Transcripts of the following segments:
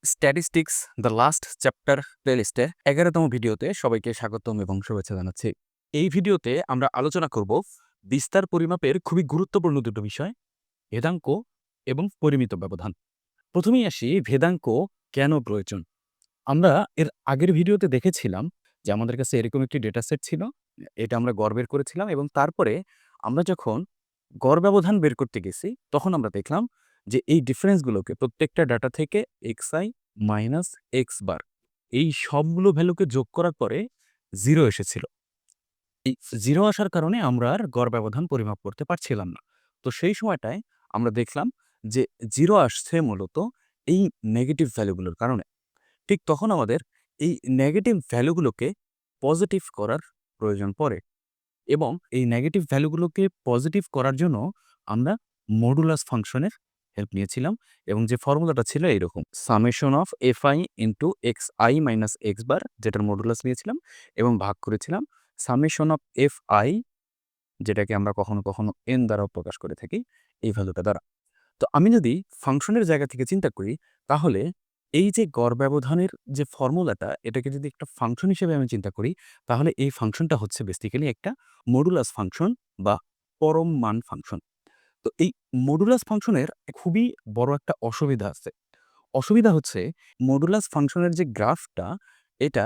Statistics the last chapter প্লেলিস্টে ১১তম ভিডিওতে সবাইকে স্বাগতম এবং শুভেচ্ছা জানাচ্ছি। এই ভিডিওতে আমরা আলোচনা করব বিস্তার পরিমাপের খুবই গুরুত্বপূর্ণ দুটো বিষয়, ভেদাঙ্ক এবং পরিমিত ব্যবধান। প্রথমেই আসি ভেদাঙ্ক কেন প্রয়োজন। আমরা এর আগের ভিডিওতে দেখেছিলাম যে আমাদের কাছে এরকম একটি ডেটা সেট ছিল, এটা আমরা গড় বের করেছিলাম এবং তারপরে আমরা যখন গড় ব্যবধান বের করতে গেছি তখন আমরা দেখলাম যে এই ডিফারেন্সগুলোকে প্রত্যেকটা ডাটা থেকে xi মাইনাস এক্স বার এই সবগুলো ভ্যালুকে যোগ করার পরে 0 এসেছিল। এই 0 আসার কারণে আমরা আর গড় ব্যবধান পরিমাপ করতে পারছিলাম না। তো সেই সময়টায় আমরা দেখলাম যে 0 আসছে মূলত এই নেগেটিভ ভ্যালুগুলোর কারণে। ঠিক তখন আমাদের এই নেগেটিভ ভ্যালুগুলোকে পজিটিভ করার প্রয়োজন পড়ে এবং এই নেগেটিভ ভ্যালুগুলোকে পজিটিভ করার জন্য আমরা মডুলাস ফাংশনের হেল্প নিয়েছিলাম এবং যে ফর্মুলাটা ছিল এইরকম, summation of fi into x i minus x bar, যেটার মডুলাস নিয়েছিলাম এবং ভাগ করেছিলাম সামেশন অফ fi, যেটাকে আমরা কখনো কখনো n দ্বারাও প্রকাশ করে থাকি এই ভ্যালুটা দ্বারা। তো আমি যদি ফাংশনের জায়গা থেকে চিন্তা করি তাহলে এই যে গড় ব্যবধানের যে ফর্মুলাটা, এটাকে যদি একটা ফাংশন হিসেবে আমি চিন্তা করি তাহলে এই ফাংশনটা হচ্ছে বেসিক্যালি একটা মডুলাস ফাংশন বা পরম মান ফাংশন। তো এই মডুলাস ফাংশনের খুবই বড় একটা অসুবিধা আছে। অসুবিধা হচ্ছে মডুলাস ফাংশনের যে গ্রাফটা, এটা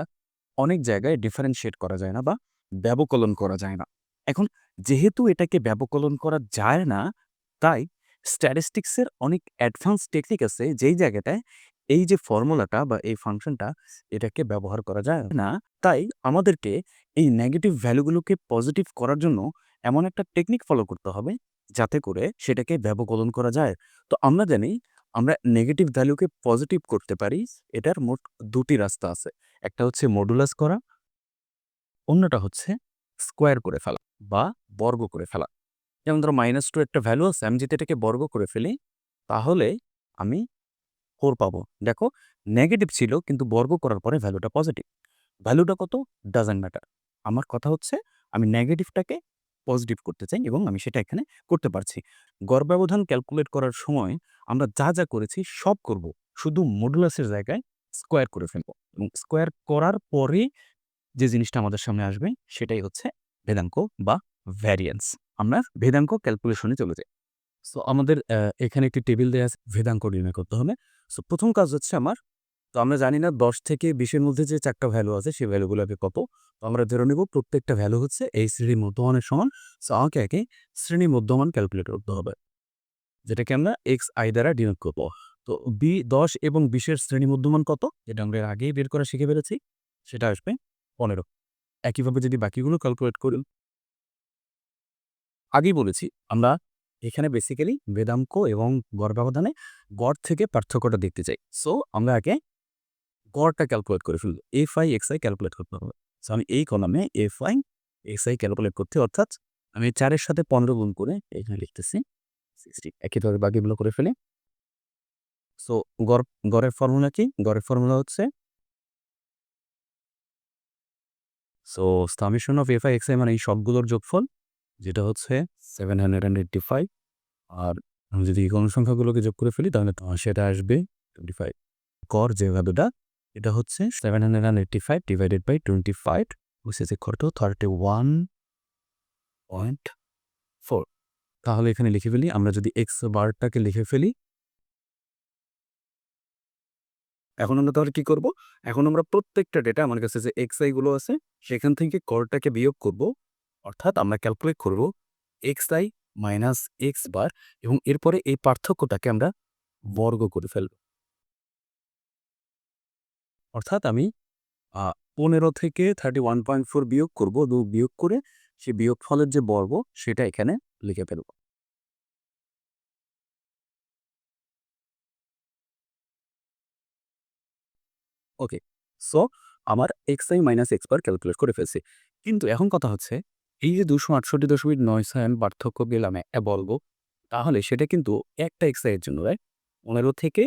অনেক জায়গায় ডিফারেনশিয়েট করা যায় না বা ব্যবকলন করা যায় না। এখন যেহেতু এটাকে ব্যবকলন করা যায় না, তাই স্ট্যাটিস্টিক্সের অনেক অ্যাডভান্স টেকনিক আছে যেই জায়গাটায় এই যে ফর্মুলাটা বা এই ফাংশনটা, এটাকে ব্যবহার করা যায় না। তাই আমাদেরকে এই নেগেটিভ ভ্যালুগুলোকে পজিটিভ করার জন্য এমন একটা টেকনিক ফলো করতে হবে যাতে করে সেটাকে ব্যবকলন করা যায়। তো আমরা জানি আমরা নেগেটিভ ভ্যালুকে পজিটিভ করতে পারি। এটার মোট ২টি রাস্তা আছে। একটা হচ্ছে মডুলাস করা, অন্যটা হচ্ছে স্কোয়ার করে ফেলা বা বর্গ করে ফেলা। যেমন ধরো -2 একটা ভ্যালু আছে, আমি যদি এটাকে বর্গ করে ফেলি তাহলে আমি 4 পাবো। দেখো, নেগেটিভ ছিল কিন্তু বর্গ করার পরে ভ্যালুটা পজিটিভ। ভ্যালুটা কত ডাজন্ট ম্যাটার। আমার কথা হচ্ছে আমি নেগেটিভটাকে পজিটিভ করতে চাই এবং আমি সেটা এখানে করতে পারছি। গড় ব্যবধান ক্যালকুলেট করার সময় আমরা যা যা করেছি সব করব, শুধু মডুলাসের জায়গায় স্কোয়ার করে ফেলবো এবং স্কোয়ার করার পরে যে জিনিসটা আমাদের সামনে আসবে সেটাই হচ্ছে ভেদাঙ্ক বা ভ্যারিয়েন্স। আমরা ভেদাঙ্ক ক্যালকুলেশনে চলে যাই। সো আমাদের এখানে একটি টেবিল দেয়া আছে, ভেদাঙ্ক নির্ণয় করতে হবে। সো প্রথম কাজ হচ্ছে আমার, তো আমরা জানি না ১০ থেকে ২০ এর মধ্যে যে ৪ টা ভ্যালু আছে সেই ভ্যালুগুলো আগে কত। তো আমরা ধরে নেব প্রত্যেকটা ভ্যালু হচ্ছে এই শ্রেণীর মধ্যমানের সমান। সো আমাকে আগে শ্রেণীর মধ্যমান ক্যালকুলেট করতে হবে, যেটাকে আমরা xi দ্বারা ডিনোট করব। তো ১০ এবং ২০ এর শ্রেণী মধ্যমান কত? যেটা আমরা এর আগেই বের করা শিখে ফেলেছি, সেটা আসবে ১৫। একইভাবে যদি বাকিগুলো ক্যালকুলেট করি, আগেই বলেছি আমরা এখানে বেসিক্যালি ভেদাঙ্ক এবং গড় ব্যবধানে গড় থেকে পার্থক্যটা দেখতে চাই। সো আমরা আগে গড়টা ক্যালকুলেট করে ফেলব। fi xi ক্যালকুলেট করতে হবে। সো আমি এই কলামে fi xi ক্যালকুলেট করতে, অর্থাৎ আমি ৪ এর সাথে ১৫ গুণ করে এখানে লিখতেছি 60। একইভাবে বাকিগুলো করে ফেলি। সো গড়ের ফর্মুলা কি? গড়ের ফর্মুলা হচ্ছে সামেশন অফ fi xi মানে এই সবগুলোর যোগফল, যেটা হচ্ছে 785। আর আমি যদি এই কোন সংখ্যাগুলোকে যোগ করে ফেলি তাহলে সেটা আসবে 25। গড় যে ভ্যালুটা, এটা হচ্ছে 785 divided by 25 which is equal to 31.4। তাহলে এখানে লিখে ফেলি, আমরা যদি x বারটাকে লিখে ফেলি, এখন আমরা তাহলে কি করব? এখন আমরা প্রত্যেকটা ডেটা আমার কাছে যে xi গুলো আছে সেখান থেকে গড়টাকে বিয়োগ করব, অর্থাৎ আমরা ক্যালকুলেট করব xi মাইনাস x বার এবং এরপরে এই পার্থক্যটাকে আমরা বর্গ করে ফেলব। অর্থাৎ আমি আ ১৫ থেকে 31.4 বিয়োগ করব, বিয়োগ করে সেই বিয়োগফলের যে বর্গ সেটা এখানে লিখে ফেলব। ওকে। সো আমার xi মাইনাস x বার ক্যালকুলেট করে ফেলছি। কিন্তু এখন কথা হচ্ছে এই যে 268.96 পার্থক্য পেলাম একটা বর্গ, তাহলে সেটা কিন্তু একটা xi এর জন্য, রাইট? ১৫ থেকে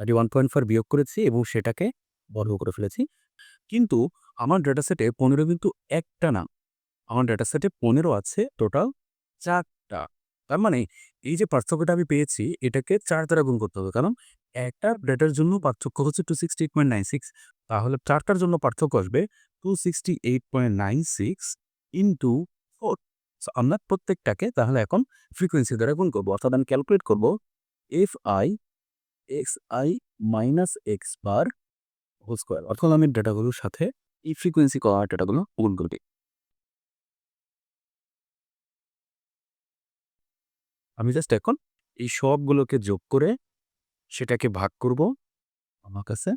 31.4 বিয়োগ করেছি এবং সেটাকে বর্গ করে ফেলেছি। কিন্তু আমার ডেটা সেটে ১৫ কিন্তু একটা না। আমার ডেটা সেটে ১৫ আছে টোটাল ৪ টা। তার মানে এই যে পার্থক্যটা আমি পেয়েছি এটাকে ৪ দ্বারা গুণ করতে হবে। কারণ একটা ডেটার জন্য পার্থক্য হচ্ছে 268.96, তাহলে ৪ টার জন্য পার্থক্য আসবে 268.96 ইনটু 4। সো আমরা প্রত্যেকটাকে তাহলে এখন ফ্রিকোয়েন্সি দ্বারা গুণ করব। অর্থাৎ আমি ক্যালকুলেট করব fi xi minus x bar whole square. অর্থাৎ আমি ডেটাগুলোর সাথে এই ফ্রিকোয়েন্সি করা ডেটাগুলো গুণ করব। আমি জাস্ট এখন এই সবগুলোকে যোগ করে সেটাকে ভাগ করব আমার কাছে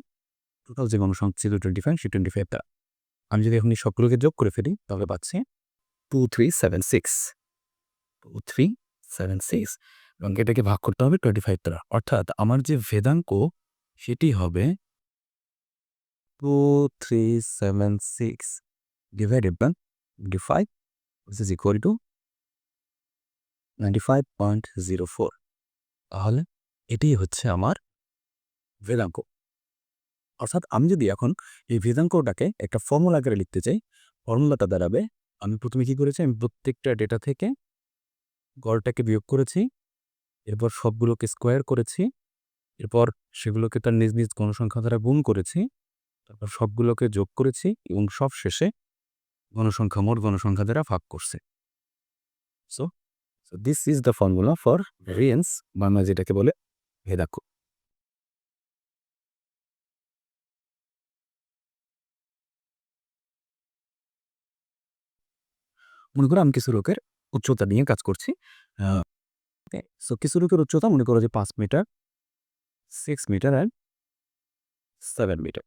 টোটাল যে গণসংখ্যা ছিল 25, সেই 25 দ্বারা। আমি যদি এখন এই সবগুলোকে যোগ করে ফেলি তাহলে পাচ্ছি 2376 2376 এবং এটাকে ভাগ করতে হবে 25 দ্বারা। অর্থাৎ আমার যে ভেদাঙ্ক সেটি হবে 2376 divided by 25 which is equal to 95.04। তাহলে এটাই হচ্ছে আমার ভেদাঙ্ক। অর্থাৎ আমি যদি এখন এই ভেদাঙ্কটাকে একটা ফর্মুলা আকারে লিখতে চাই, ফর্মুলাটা দাঁড়াবে, আমি প্রথমে কি করেছি, আমি প্রত্যেকটা ডেটা থেকে গড়টাকে বিয়োগ করেছি, এরপর সবগুলোকে স্কোয়ার করেছি, এরপর সেগুলোকে তার নিজ নিজ গণসংখ্যা দ্বারা গুণ করেছি, তারপর সবগুলোকে যোগ করেছি এবং সব শেষে মোট গণসংখ্যা দ্বারা ভাগ করছে। So this is the formula for variance, বা আমরা যেটাকে বলে ভেদাঙ্ক। মনে করো আমি কিছু লোকের উচ্চতা নিয়ে কাজ করছি। সো কিছু লোকের উচ্চতা মনে করো যে 5 metre, 6 metre and 7 metre.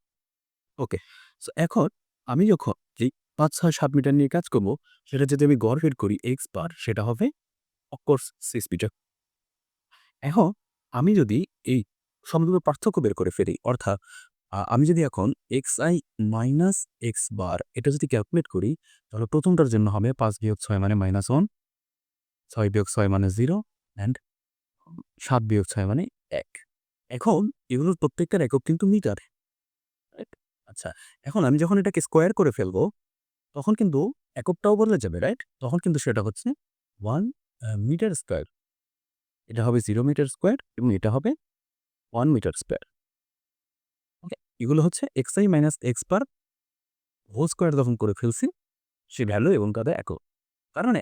Okay, so এখন আমি যখন এই 5, 6, 7 মিটার নিয়ে কাজ করব, সেটা যদি আমি গড় বের করি এক্স বার, সেটা হবে অফকোর্স 6 মিটার। এখন আমি যদি এই সবগুলোর পার্থক্য বের করে ফেলি, অর্থাৎ আমি যদি এখন xi মাইনাস এক্স বার এটা যদি ক্যালকুলেট করি, তাহলে প্রথমটার জন্য হবে 5 বিয়োগ 6 মানে -1, 6 বিয়োগ 6 মানে 0 অ্যান্ড 7 বিয়োগ 6 মানে 1। এখন এগুলোর প্রত্যেকটার একক কিন্তু মিটার, রাইট? আচ্ছা, এখন আমি যখন এটাকে স্কোয়ার করে ফেলবো তখন কিন্তু এককটাও বদলে যাবে, রাইট? তখন কিন্তু সেটা হচ্ছে 1 মিটার স্কোয়ার। এটা হবে 0 মিটার স্কোয়ার এবং এটা হবে 1 মিটার স্কোয়ার। ওকে, এগুলো হচ্ছে xi minus x bar whole square যখন করে ফেলছি সে ভ্যালু এবং তাদের একক। তার মানে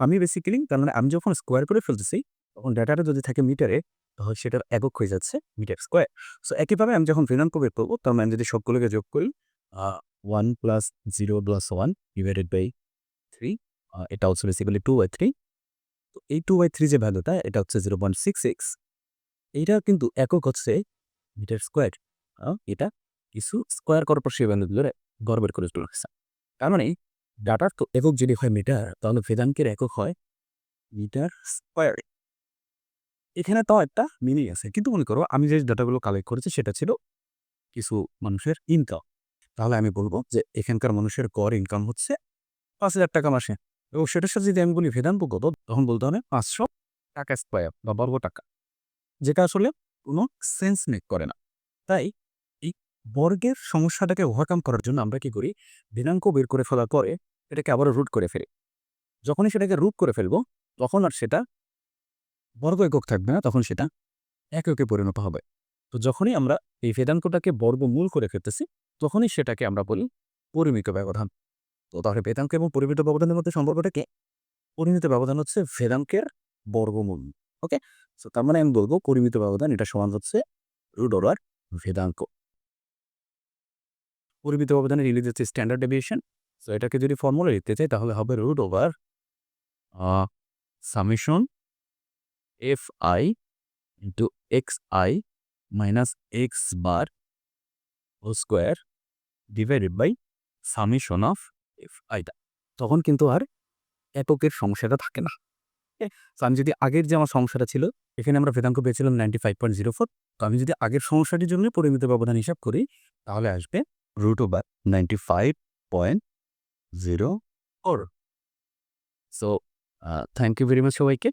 আমি বেসিক্যালি তার মানে আমি যখন স্কোয়ার করে ফেলতেছি তখন ডেটাটা যদি থাকে মিটারে, তাহলে সেটার একক হয়ে যাচ্ছে মিটার স্কোয়ার। সো একইভাবে আমি যখন ভেদাঙ্ক বের করবো, তার মানে আমি যদি সবগুলোকে যোগ করি 1 প্লাস 0 প্লাস 1 ডিভাইডেড বাই 3, এটা হচ্ছে বেসিক্যালি 2/3। তো এই 2/3 যে ভ্যালুটা এটা হচ্ছে 0.66। এইটা কিন্তু একক হচ্ছে মিটার স্কোয়ার। এটা কিছু স্কোয়ার করার পর সেই ভ্যালুগুলো গড় বের করে চলে আসছে। তার মানে ডাটার তো একক যদি হয় মিটার, তাহলে ভেদাঙ্কের একক হয় মিটার স্কোয়ার। এখানে তাও একটা মিনিং আছে, কিন্তু মনে করো আমি যে ডাটাগুলো কালেক্ট করেছি সেটা ছিল কিছু মানুষের ইনকাম। তাহলে আমি বলবো যে এখানকার মানুষের গড় ইনকাম হচ্ছে 5,000 টাকা মাসে, এবং সেটার সাথে যদি আমি বলি ভেদাঙ্ক কত, তখন বলতে হবে 500 টাকা স্কোয়ার বা বর্গ টাকা, যেটা আসলে কোনো সেন্স মেক করে না। তাই এই বর্গের সমস্যাটাকে ওভারকাম করার জন্য আমরা কি করি, ভেদাঙ্ক বের করে ফেলার পরে এটাকে আবারও রুট করে ফেলি। যখনই সেটাকে রুট করে ফেলবো তখন আর সেটা বর্গ একক থাকবে না, তখন সেটা এককে পরিণত হবে। তো যখনই আমরা এই ভেদাঙ্কটাকে বর্গমূল করে ফেলতেছি তখনই সেটাকে আমরা বলি পরিমিত ব্যবধান। তো তাহলে ভেদাঙ্ক এবং পরিমিত ব্যবধানের মধ্যে সম্পর্কটা কি? পরিমিত ব্যবধান হচ্ছে ভেদাঙ্কের বর্গমূল। ওকে, সো তার মানে আমি বলবো পরিমিত ব্যবধান এটা সমান হচ্ছে রুট ওভার ভেদাঙ্ক। পরিমিত ব্যবধানের ইংরেজি হচ্ছে স্ট্যান্ডার্ড ডেভিয়েশন। সো এটাকে যদি ফর্মুলা লিখতে চাই তাহলে হবে root over summation f i into x i minus x bar whole square divided by summation of f আইটা। তখন কিন্তু আর এককের সমস্যাটা থাকে না। তো আমি যদি আগের যে আমার সমস্যাটা ছিল, এখানে আমরা ভেদাঙ্ক পেয়েছিলাম 95.04। তো আমি যদি আগের সমস্যাটির জন্য পরিমিত ব্যবধান হিসাব করি তাহলে আসবে root over 95.04। So thank you very much সবাইকে।